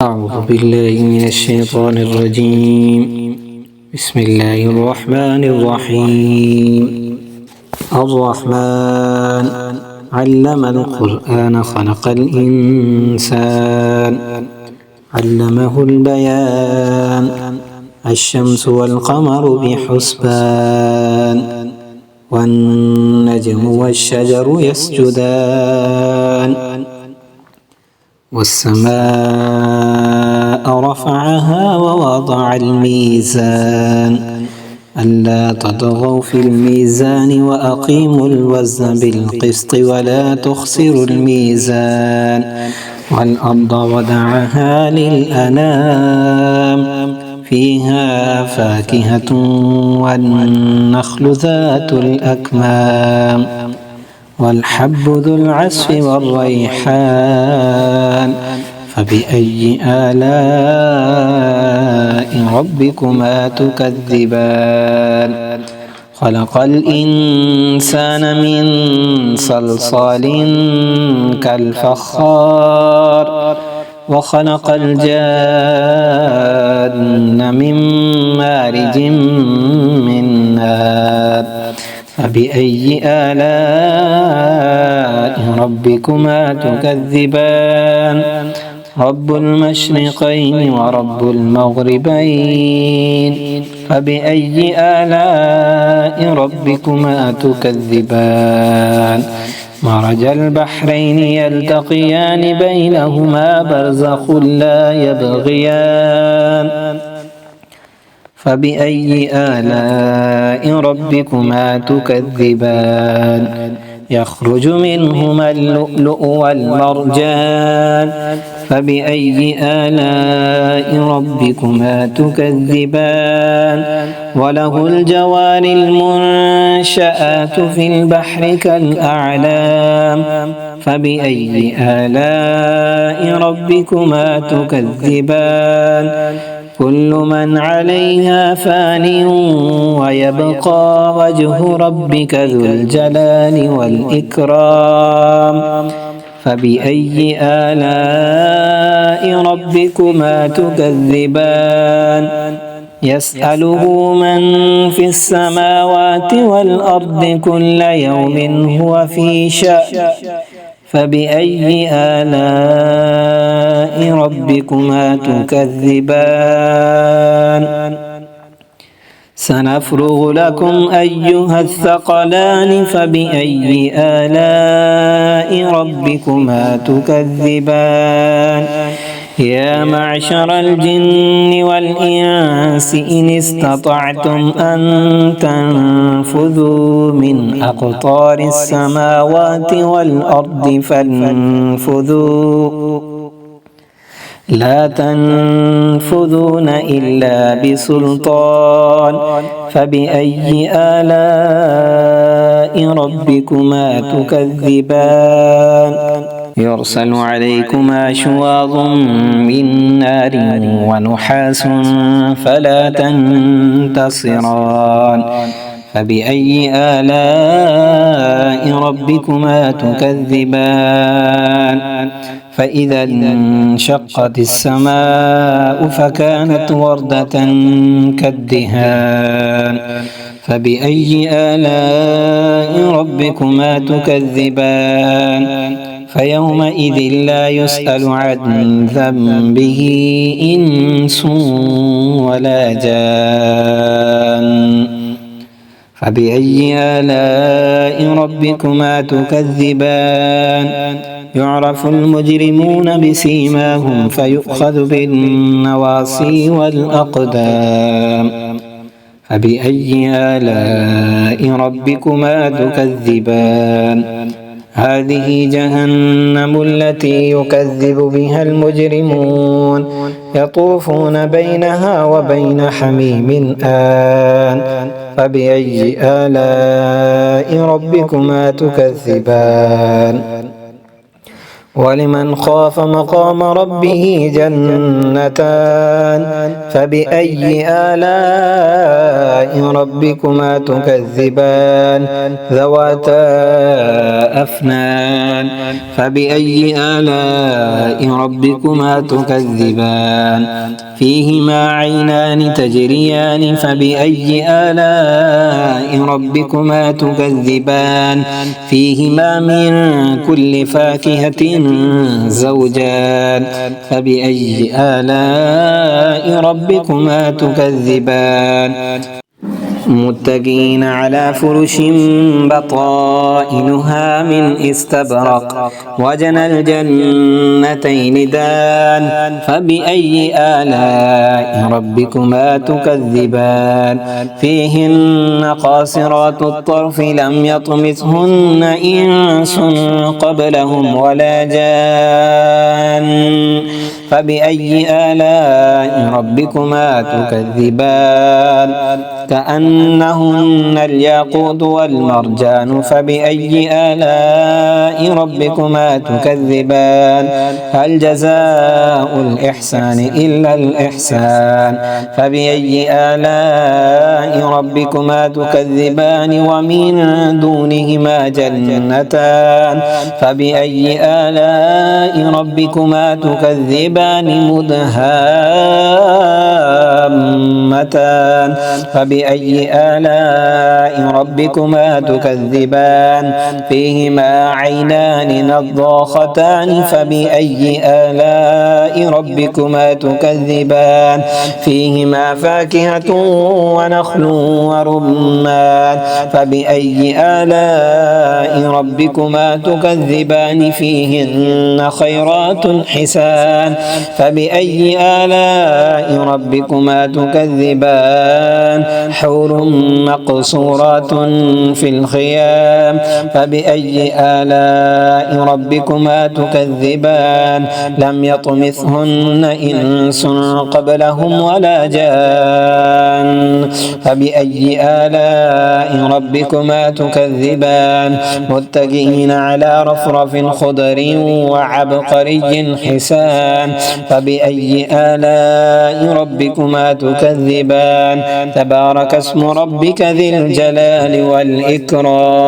أعوذ بالله من الشيطان الرجيم. بسم الله الرحمن الرحيم. الرحمن علم القرآن خلق الإنسان علمه البيان الشمس والقمر بحسبان والنجم والشجر يسجدان والسماء رفعها ووضع الميزان ألا تطغوا في الميزان وأقيموا الوزن بالقسط ولا تخسروا الميزان والأرض وضعها للأنام فيها فاكهة والنخل ذات الأكمام والحب ذو العصف والريحان فبأي آلاء ربكما تكذبان خلق الإنسان من صلصال كالفخار وخلق الجان من مارج من نار فبأي آلاء ربكما تكذبان رب المشرقين ورب المغربين فبأي آلاء ربكما تكذبان مرج البحرين يلتقيان بينهما برزخ لا يبغيان فبأي آلاء ربكما تكذبان يخرج منهما اللؤلؤ والمرجان فبأي آلاء ربكما تكذبان وله الجوار المنشآت في البحر كالأعلام فبأي آلاء ربكما تكذبان كل من عليها فان ويبقى وجه ربك ذو الجلال والإكرام فبأي آلاء ربكما تكذبان يسأله من في السماوات والأرض كل يوم هو في شأن فبأي آلاء ربكما تكذبان سنفرغ لكم أيها الثقلان فبأي آلاء ربكما تكذبان يا معشر الجن والإنس إن استطعتم أن تنفذوا من أقطار السماوات والأرض فانفذوا لا تنفذون إلا بسلطان فبأي آلاء ربكما تكذبان يرسل عليكما شواظ من نار ونحاس فلا تنتصران فبأي آلاء ربكما تكذبان فإذا انشقت السماء فكانت وردة كالدهان فبأي آلاء ربكما تكذبان فيومئذ لا يسأل عن ذنبه إنس ولا جان فبأي آلاء ربكما تكذبان يعرف المجرمون بسيماهم فيؤخذ بالنواصي والأقدام فبأي آلاء ربكما تكذبان هذه جهنم التي يكذب بها المجرمون يطوفون بينها وبين حميم آن فبأي آلاء ربكما تكذبان ولمن خاف مقام ربه جنتان فبأي آلاء ربكما تكذبان ذواتا أفنان فبأي آلاء ربكما تكذبان فيهما عينان تجريان فبأي آلاء ربكما تكذبان فيهما من كل فاكهة زوجان فبأي آلاء ربكما تكذبان متكئين على فرش بطائنها من استبرق وجنى الجنتين دان فبأي آلاء ربكما تكذبان فيهن قاصرات الطرف لم يطمثهن إنس قبلهم ولا جان فبأي آلاء ربكما تكذبان كأنهن الياقوت والمرجان فبأي آلاء ربكما تكذبان هل جزاء الإحسان إلا الإحسان فبأي آلاء ربكما تكذبان ومن دونهما جنتان فبأي آلاء ربكما تكذبان مدهامتان فبأي آلاء ربكما تكذبان فيهما عينان نضاختان فبأي آلاء ربكما تكذبان فيهما فاكهة ونخل ورمان فبأي آلاء ربكما تكذبان فيهن خيرات حسان فبأي آلاء ربكما تكذبان حور مقصورات في الخيام فبأي آلاء ربكما تكذبان لم يطمثهن إنس قبلهم ولا جان فبأي آلاء ربكما تكذبان متكئين على رفرف خضر وعبقري حسان فبأي آلاء ربكما تكذبان تبارك اسم ربك ذي الجلال والإكرام